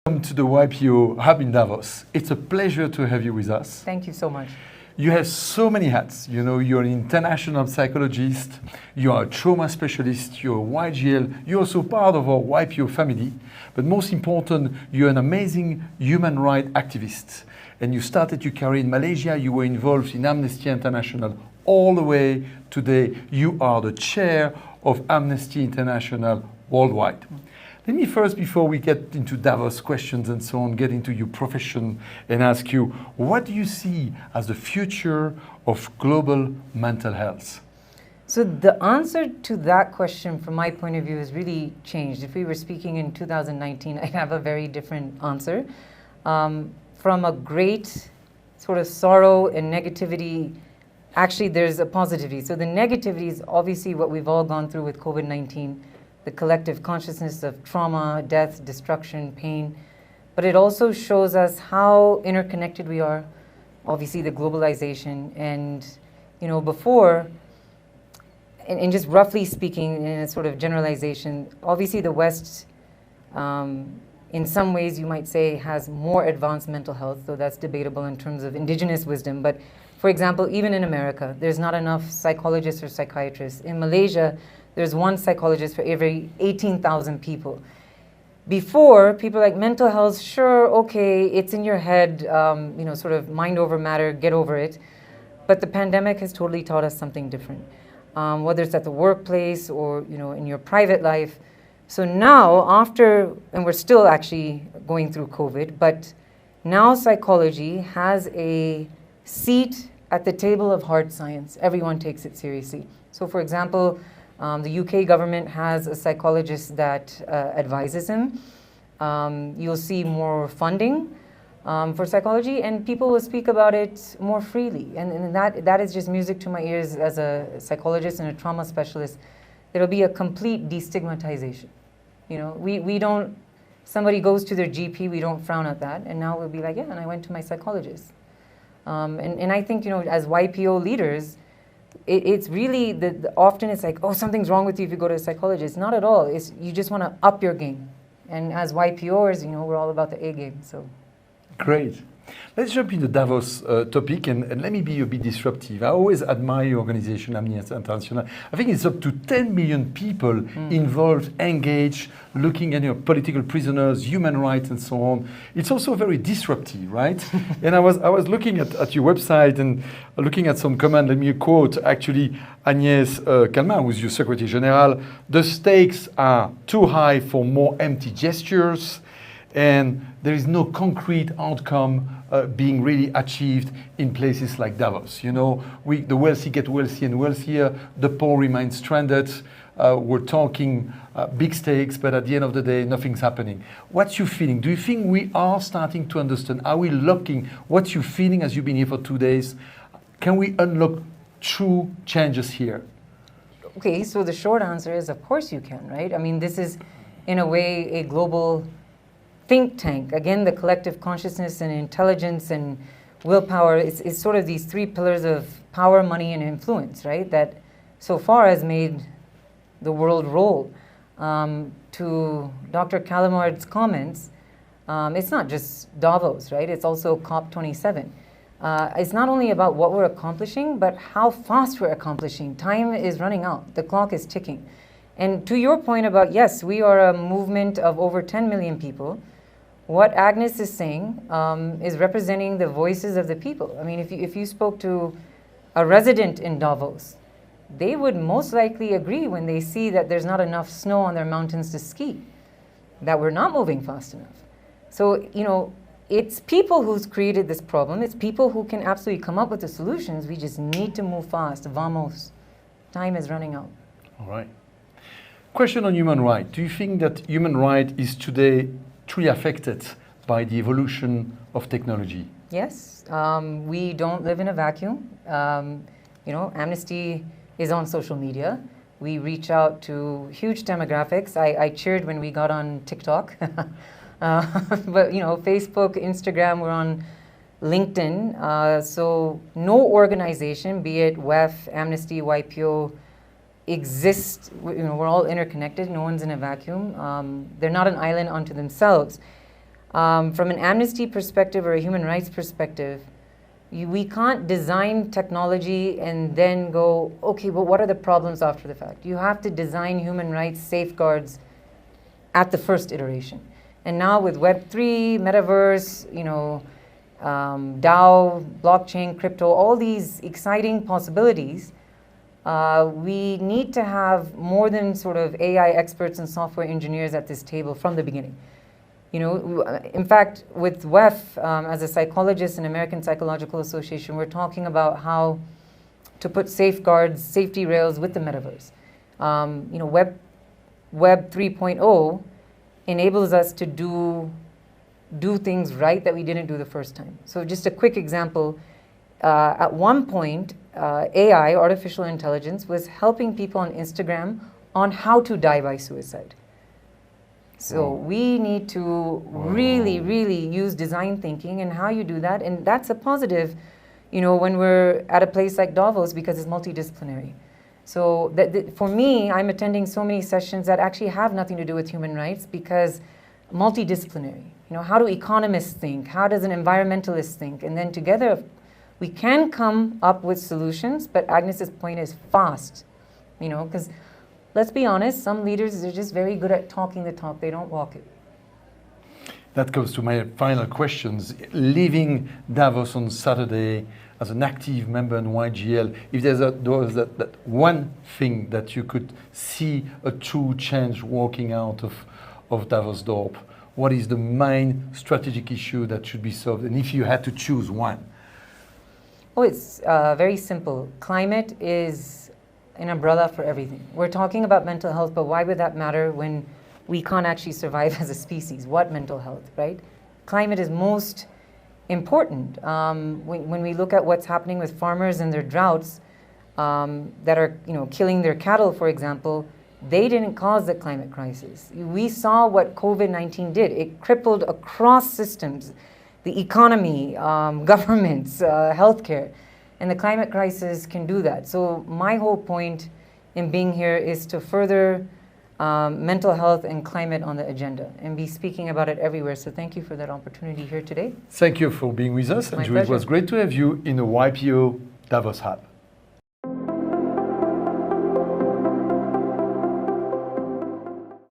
Welcome to the YPO Hub in Davos. It's a pleasure to have you with us. Thank you so much. You have so many hats. You know, you're an international psychologist, you are a trauma specialist, you're a YGL, you're also part of our YPO family. But most important, you're an amazing human rights activist. And you started your career in Malaysia, you were involved in Amnesty International all the way today. You are the chair of Amnesty International worldwide. Let me first, before we get into Davos questions and so on, get into your profession and ask you, what do you see as the future of global mental health? So the answer to that question from my point of view has really changed. If we were speaking in 2019, I'd have a very different answer. From a great sort of sorrow and negativity, actually there's a positivity. So the negativity is obviously what we've all gone through with COVID-19, the collective consciousness of trauma, death, destruction, pain. But it also shows us how interconnected we are, obviously the globalization. And, you know, before, and just roughly speaking in a sort of generalization, obviously the West, in some ways you might say, has more advanced mental health, though that's debatable in terms of indigenous wisdom. But for example, even in America, there's not enough psychologists or psychiatrists. In Malaysia, there's one psychologist for every 18,000 people. Before, people like mental health, sure, okay, it's in your head, you know, sort of mind over matter, get over it. But the pandemic has totally taught us something different, whether it's at the workplace or, you know, in your private life. So now, after, and we're still actually going through COVID, but now psychology has a seat at the table of hard science. Everyone takes it seriously. So for example, the UK government has a psychologist that advises him. You'll see more funding for psychology, and people will speak about it more freely. And that is just music to my ears as a psychologist and a trauma specialist. There'll be a complete destigmatization. You know, we don't, somebody goes to their GP, we don't frown at that, and now we'll be like, yeah, and I went to my psychologist. And I think, you know, as YPO leaders, it's really, often it's like, oh, something's wrong with you if you go to a psychologist. Not at all. It's, you just want to up your game. And as YPOers, you know, we're all about the A game. So, great. Let's jump into Davos topic, and let me be a bit disruptive. I always admire your organization, Amnesty International. I think it's up to 10 million people involved, engaged, looking at political prisoners, human rights, and so on. It's also very disruptive, right? And I was looking at your website and looking at some comment. Let me quote, actually, Agnès Calma, who's your Secretary General. The stakes are too high for more empty gestures, and there is no concrete outcome being really achieved in places like Davos. You know, the wealthy get wealthier and wealthier, the poor remain stranded. We're talking big stakes, but at the end of the day, nothing's happening. What's your feeling? Do you think we are starting to understand? Are we looking? What's your feeling as you've been here for 2 days? Can we unlock true changes here? okay, so the short answer is, of course you can, right? I mean, this is, in a way, a global think tank. Again, the collective consciousness and intelligence and willpower is sort of these three pillars of power, money, and influence, right? That so far has made the world roll. To Dr. Calamard's comments, it's not just Davos, right? It's also COP27. It's not only about what we're accomplishing, but how fast we're accomplishing. Time is running out. The clock is ticking. And to your point about, yes, we are a movement of over 10 million people. What Agnes is saying is representing the voices of the people. I mean, if you spoke to a resident in Davos, they would most likely agree when they see that there's not enough snow on their mountains to ski, that we're not moving fast enough. So, you know, it's people who's created this problem. It's people who can absolutely come up with the solutions. We just need to move fast. Vamos. Time is running out. All right. Question on human rights. Do you think that human rights is today truly affected by the evolution of technology? Yes. We don't live in a vacuum. You know, Amnesty is on social media. We reach out to huge demographics. I cheered when we got on TikTok. But, you know, Facebook, Instagram, we're on LinkedIn. So no organization, be it WEF, Amnesty, YPO, exists. You know, we're all interconnected. No one's in a vacuum. They're not an island unto themselves. From an amnesty perspective or a human rights perspective, we can't design technology and then go, okay, but what are the problems after the fact? You have to design human rights safeguards at the first iteration. And now with Web3, metaverse, DAO, blockchain, crypto, all these exciting possibilities, we need to have more than sort of AI experts and software engineers at this table from the beginning. In fact, with WEF, as a psychologist in American Psychological Association, we're talking about how to put safeguards, safety rails with the metaverse. Web 3.0 enables us to do things right that we didn't do the first time. So just a quick example, at one point, AI, artificial intelligence, was helping people on Instagram on how to die by suicide. So we need to really, really use design thinking and how you do that. And that's a positive, when we're at a place like Davos, because it's multidisciplinary. So for me, I'm attending so many sessions that actually have nothing to do with human rights because multidisciplinary. How do economists think? How does an environmentalist think? And then together, we can come up with solutions, but Agnes's point is fast, because let's be honest, some leaders are just very good at talking the talk, they don't walk it. That comes to my final questions. Leaving Davos on Saturday as an active member in YGL, if there's that one thing that you could see a true change walking out of Davos Dorp, what is the main strategic issue that should be solved? And if you had to choose one? Oh, it's very simple. Climate is an umbrella for everything. We're talking about mental health, but why would that matter when we can't actually survive as a species? What mental health, right? Climate is most important. When we look at what's happening with farmers and their droughts that are killing their cattle, for example, they didn't cause the climate crisis. We saw what COVID-19 did. It crippled across systems, the economy, governments, healthcare. And the climate crisis can do that. So my whole point in being here is to further mental health and climate on the agenda and be speaking about it everywhere. So thank you for that opportunity here today. Thank you for being with us. My Anju, it was great to have you in the YPO Davos Hub.